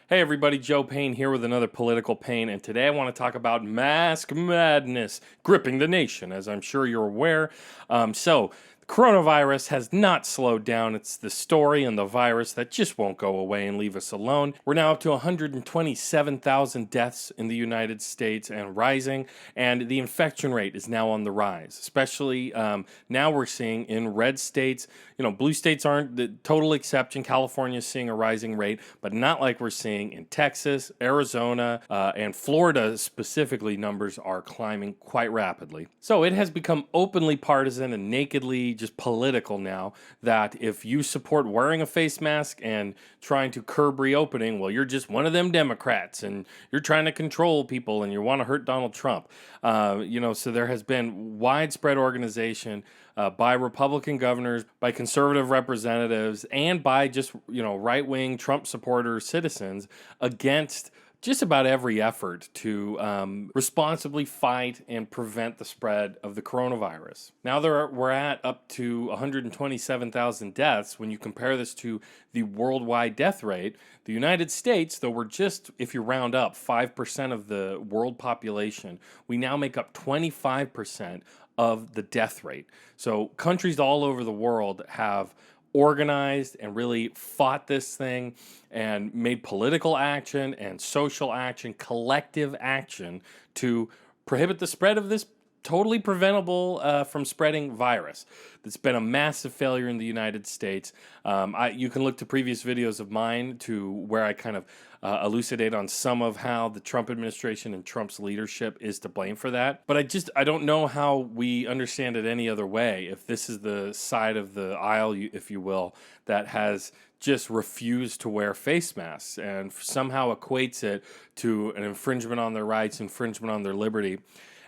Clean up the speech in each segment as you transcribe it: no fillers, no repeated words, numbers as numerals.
Hey everybody, Joe Payne here with another political pain, and today I want to talk about mask madness gripping the nation, as I'm sure you're aware. The coronavirus has not slowed down. It's the story and the virus that just won't go away and leave us alone. We're now up to 127,000 deaths in the United States and rising, and the infection rate is now on the rise, especially now we're seeing in red states. Blue states aren't the total exception. California is seeing a rising rate, but not like we're seeing in Texas, Arizona, and Florida specifically. Numbers are climbing quite rapidly. So it has become openly partisan and nakedly just political now that if you support wearing a face mask and trying to curb reopening, well, you're just one of them Democrats and you're trying to control people and you want to hurt Donald Trump. So there has been widespread organization by Republican governors, by conservative representatives, and by just right-wing Trump supporter citizens against just about every effort to responsibly fight and prevent the spread of the coronavirus. Now we're at up to 127,000 deaths. When you compare this to the worldwide death rate, the United States, though we're just, if you round up, 5% of the world population, we now make up 25% of the death rate. So countries all over the world have organized and really fought this thing and made political action and social action, collective action to prohibit the spread of this totally preventable from spreading virus. It's been a massive failure in the United States. You can look to previous videos of mine to where I kind of elucidate on some of how the Trump administration and Trump's leadership is to blame for that. But I don't know how we understand it any other way if this is the side of the aisle, if you will, that has just refused to wear face masks and somehow equates it to an infringement on their rights, infringement on their liberty.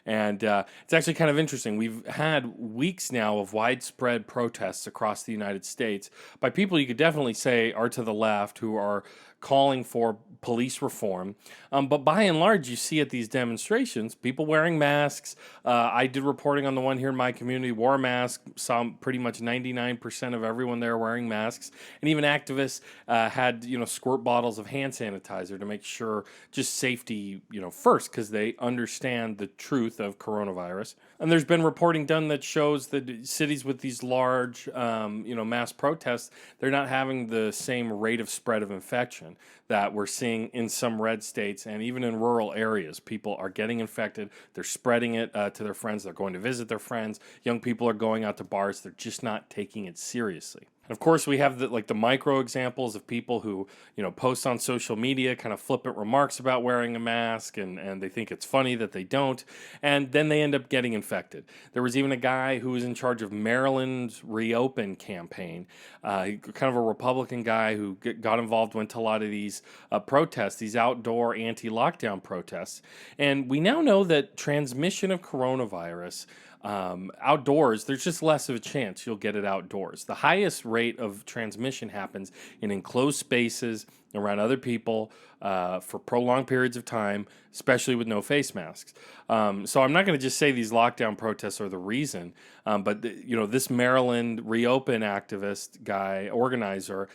And it's actually kind of interesting. We've had weeks now of widespread protests across the United States by people you could definitely say are to the left who are calling for police reform. But by and large, you see at these demonstrations, people wearing masks. I did reporting on the one here in my community, wore a mask, saw pretty much 99% of everyone there wearing masks. And even activists had, squirt bottles of hand sanitizer to make sure just safety, first, because they understand the truth of coronavirus. And there's been reporting done that shows that cities with these large, mass protests, they're not having the same rate of spread of infection that we're seeing in some red states and even in rural areas. People are getting infected. They're spreading it to their friends. They're going to visit their friends. Young people are going out to bars. They're just not taking it seriously. And of course, we have the micro examples of people who, post on social media kind of flippant remarks about wearing a mask and they think it's funny that they don't. And then they end up getting infected. There was even a guy who was in charge of Maryland's Reopen campaign, kind of a Republican guy who got involved, went to a lot of these protests, these outdoor anti-lockdown protests. And we now know that transmission of coronavirus outdoors, there's just less of a chance you'll get it outdoors. The highest rate of transmission happens in enclosed spaces around other people for prolonged periods of time, especially with no face masks. So I'm not going to just say these lockdown protests are the reason, but this Maryland Reopen activist guy, organizer,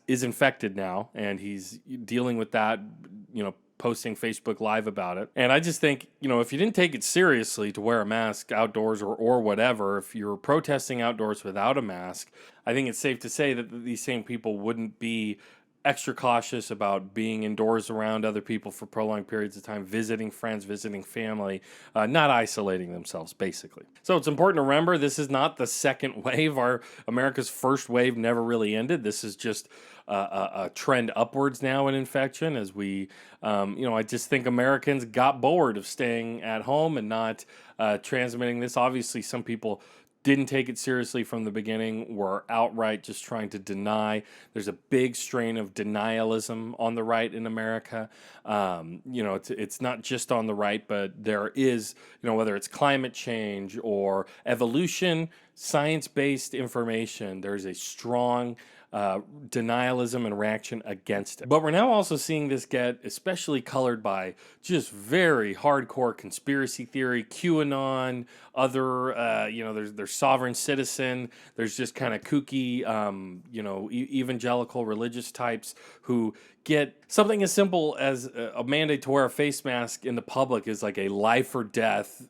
is infected now, and he's dealing with that, posting Facebook Live about it. And I just think, if you didn't take it seriously to wear a mask outdoors or whatever, if you're protesting outdoors without a mask, I think it's safe to say that these same people wouldn't be extra cautious about being indoors around other people for prolonged periods of time, visiting friends, visiting family, not isolating themselves, basically. So it's important to remember this is not the second wave. America's first wave never really ended. This is just a trend upwards now in infection as we, I just think Americans got bored of staying at home and not transmitting this. Obviously, some people didn't take it seriously from the beginning, were outright just trying to deny. There's a big strain of denialism on the right in America. It's not just on the right, but there is, whether it's climate change or evolution, science-based information, there's a strong denialism and reaction against it. But we're now also seeing this get especially colored by just very hardcore conspiracy theory, QAnon, other, there's sovereign citizen, there's just kind of kooky, evangelical religious types who get something as simple as a mandate to wear a face mask in the public is like a life or death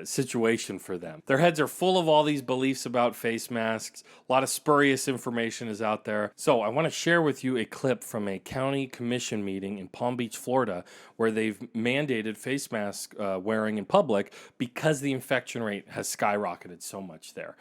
situation for them. Their heads are full of all these beliefs about face masks. A lot of spurious information is out there. So I want to share with you a clip from a county commission meeting in Palm Beach, Florida, where they've mandated face mask wearing in public because the infection rate has skyrocketed so much there.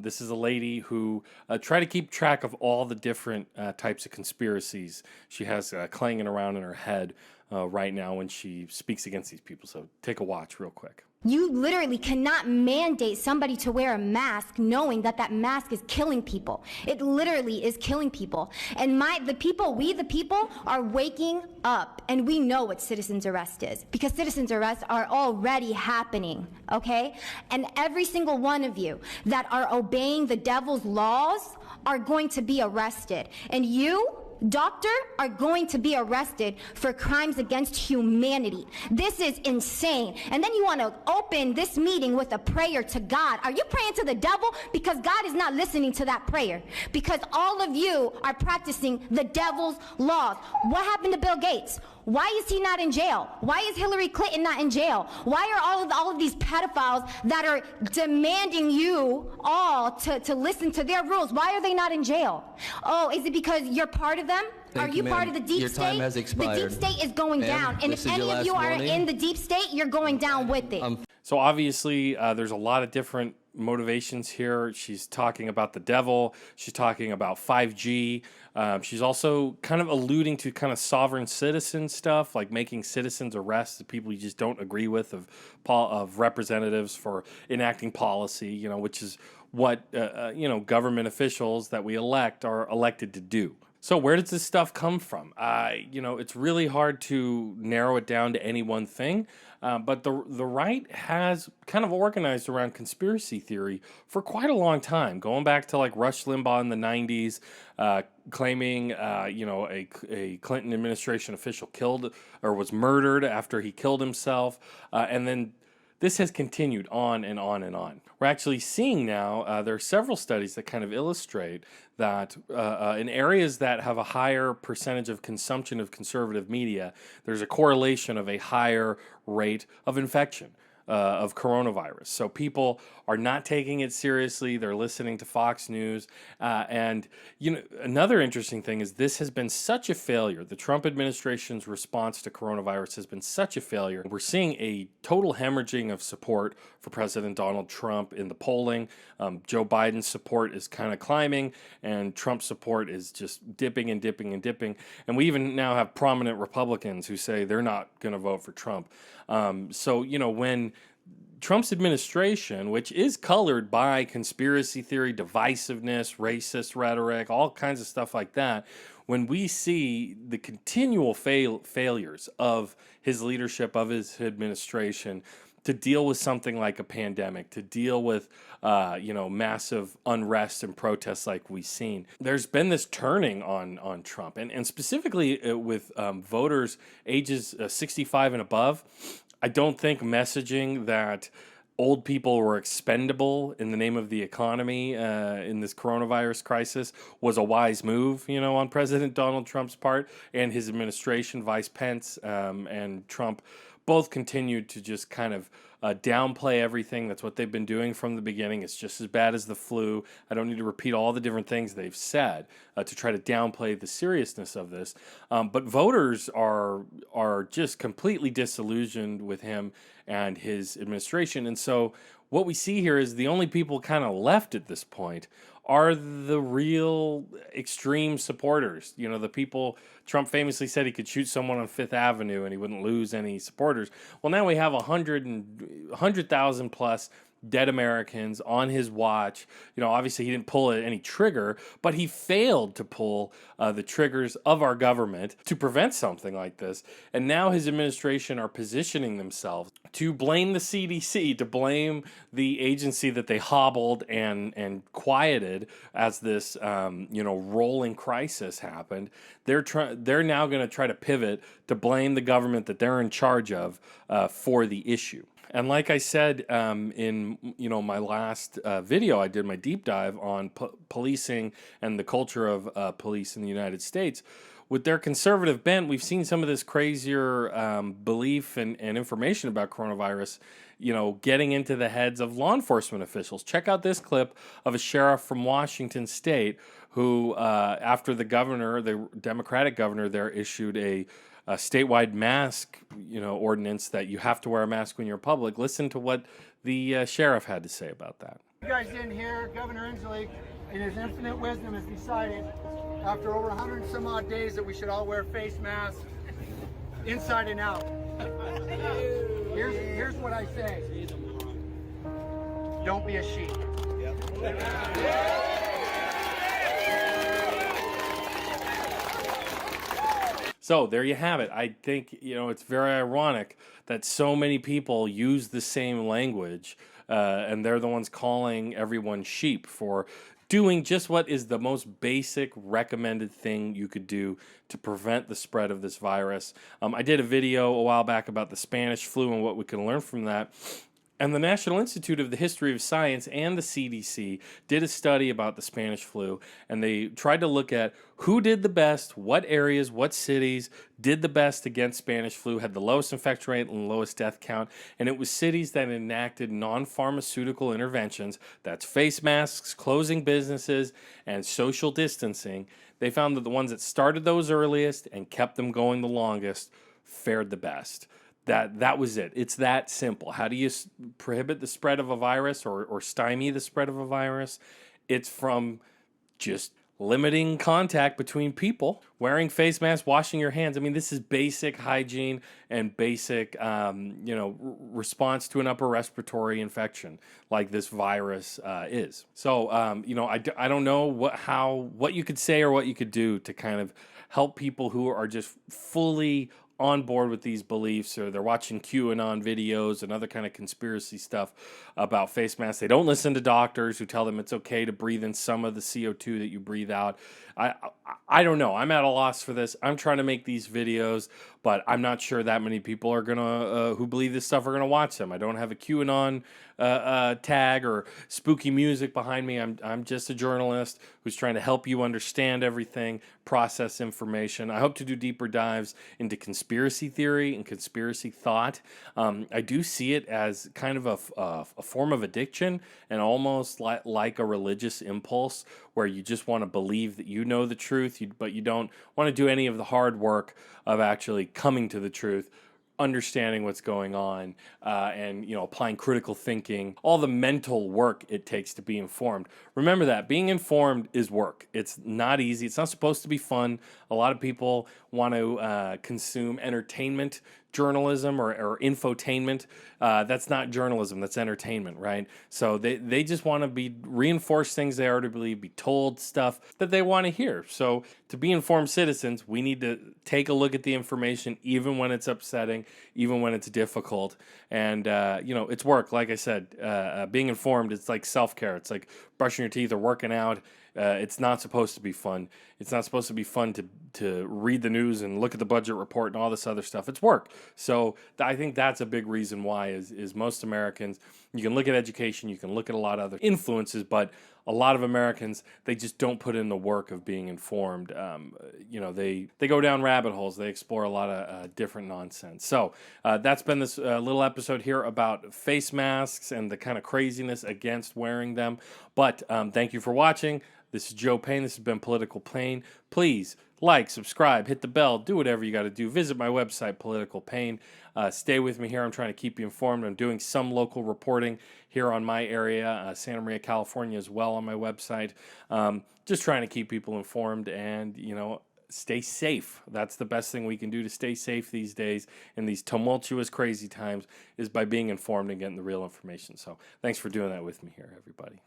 This is a lady who tried to keep track of all the different types of conspiracies she has clanging around in her head right now when she speaks against these people. So take a watch real quick. You literally cannot mandate somebody to wear a mask knowing that that mask is killing people. It literally is killing people. And we the people are waking up, and we know what citizens arrest is, because citizens arrests are already happening, okay? And every single one of you that are obeying the devil's laws are going to be arrested. And you, doctor, are going to be arrested for crimes against humanity. This is insane. And then you want to open this meeting with a prayer to God. Are you praying to the devil? Because God is not listening to that prayer. Because all of you are practicing the devil's laws. What happened to Bill Gates? Why is he not in jail? Why is Hillary Clinton not in jail? Why are all of these pedophiles that are demanding you all to listen to their rules, why are they not in jail? Oh, is it because you're part of them? Are you part of the deep state? Your time has expired. The deep state is going down. And if any of you are in the deep state, you're going down with it. So obviously, there's a lot of different motivations here. She's talking about the devil. She's talking about 5G. She's also kind of alluding to kind of sovereign citizen stuff, like making citizens arrest the people you just don't agree with, of representatives for enacting policy, which is what, government officials that we elect are elected to do. So where does this stuff come from? It's really hard to narrow it down to any one thing, but the right has kind of organized around conspiracy theory for quite a long time, going back to like Rush Limbaugh in the 90s, claiming, a Clinton administration official killed or was murdered after he killed himself, and then this has continued on and on and on. We're actually seeing now, there are several studies that kind of illustrate that in areas that have a higher percentage of consumption of conservative media, there's a correlation of a higher rate of infection of coronavirus. So people are not taking it seriously. They're listening to Fox News. And another interesting thing is this has been such a failure. The Trump administration's response to coronavirus has been such a failure. We're seeing a total hemorrhaging of support for President Donald Trump in the polling. Joe Biden's support is kind of climbing, and Trump's support is just dipping and dipping and dipping. And we even now have prominent Republicans who say they're not going to vote for Trump. When Trump's administration, which is colored by conspiracy theory, divisiveness, racist rhetoric, all kinds of stuff like that, when we see the continual failures of his leadership, of his administration, to deal with something like a pandemic, to deal with, massive unrest and protests like we've seen, there's been this turning on Trump. And specifically with voters ages 65 and above, I don't think messaging that old people were expendable in the name of the economy in this coronavirus crisis was a wise move, on President Donald Trump's part, and his administration, Vice Pence and Trump, both continued to just kind of downplay everything. That's what they've been doing from the beginning. It's just as bad as the flu. I don't need to repeat all the different things they've said to try to downplay the seriousness of this. But voters are just completely disillusioned with him and his administration. And so what we see here is the only people kind of left at this point are the real extreme supporters. The people, Trump famously said he could shoot someone on Fifth Avenue and he wouldn't lose any supporters. Well, now we have 100,000 plus dead Americans on his watch. Obviously he didn't pull any trigger, but he failed to pull the triggers of our government to prevent something like this. And now his administration are positioning themselves to blame the CDC, to blame the agency that they hobbled and quieted as this rolling crisis happened. They're now going to try to pivot to blame the government that they're in charge of for the issue. And like I said in my last video, I did my deep dive on policing and the culture of police in the United States. With their conservative bent, we've seen some of this crazier belief and information about coronavirus, getting into the heads of law enforcement officials. Check out this clip of a sheriff from Washington State who, after the Democratic governor there issued a statewide mask, ordinance that you have to wear a mask when you're public. Listen to what the sheriff had to say about that. You guys didn't hear Governor Inslee, in his infinite wisdom, has decided after over 100 and some odd days that we should all wear face masks inside and out. Here's what I say. Don't be a sheep. So there you have it. I think, it's very ironic that so many people use the same language and they're the ones calling everyone sheep for doing just what is the most basic recommended thing you could do to prevent the spread of this virus. I did a video a while back about the Spanish flu and what we can learn from that. And the National Institute of the History of Science and the CDC did a study about the Spanish flu, and they tried to look at who did the best, what areas, what cities did the best against Spanish flu, had the lowest infection rate and lowest death count, and it was cities that enacted non-pharmaceutical interventions, that's face masks, closing businesses, and social distancing. They found that the ones that started those earliest and kept them going the longest fared the best. That was it. It's that simple. How do you prohibit the spread of a virus or stymie the spread of a virus? It's from just limiting contact between people, wearing face masks, washing your hands. I mean, this is basic hygiene and basic, response to an upper respiratory infection like this virus is. So, I don't know what you could say or what you could do to kind of help people who are just fully on board with these beliefs, or they're watching QAnon videos and other kind of conspiracy stuff about face masks. They don't listen to doctors who tell them it's okay to breathe in some of the CO2 that you breathe out. I don't know. I'm at a loss for this. I'm trying to make these videos, but I'm not sure that many people are gonna who believe this stuff are gonna watch them. I don't have a QAnon tag or spooky music behind me. I'm just a journalist who's trying to help you understand everything, process information. I hope to do deeper dives into conspiracy theory and conspiracy thought. I do see it as kind of a form of addiction and almost like a religious impulse where you just want to believe that you know the truth, but you don't want to do any of the hard work of actually coming to the truth, understanding what's going on, and applying critical thinking, all the mental work it takes to be informed. Remember that being informed is work. It's not easy. It's not supposed to be fun. A lot of people want to consume entertainment journalism or infotainment. That's not journalism, that's entertainment, right? So they just want to reinforce things they already believe, be told stuff that they want to hear. So to be informed citizens, we need to take a look at the information, even when it's upsetting, even when it's difficult. And, it's work. Like I said, being informed, it's like self-care. It's like brushing your teeth or working out. It's not supposed to be fun. It's not supposed to be fun to read the news and look at the budget report and all this other stuff. It's work. So I think that's a big reason why is most Americans, you can look at education, you can look at a lot of other influences, but a lot of Americans, they just don't put in the work of being informed. They go down rabbit holes. They explore a lot of different nonsense. So that's been this little episode here about face masks and the kind of craziness against wearing them. But thank you for watching. This is Joe Payne. This has been Political Pain. Please like, subscribe, hit the bell, do whatever you got to do. Visit my website, Political Pain. Stay with me here. I'm trying to keep you informed. I'm doing some local reporting here on my area, Santa Maria, California as well on my website. Just trying to keep people informed and, stay safe. That's the best thing we can do to stay safe these days in these tumultuous, crazy times, is by being informed and getting the real information. So thanks for doing that with me here, everybody.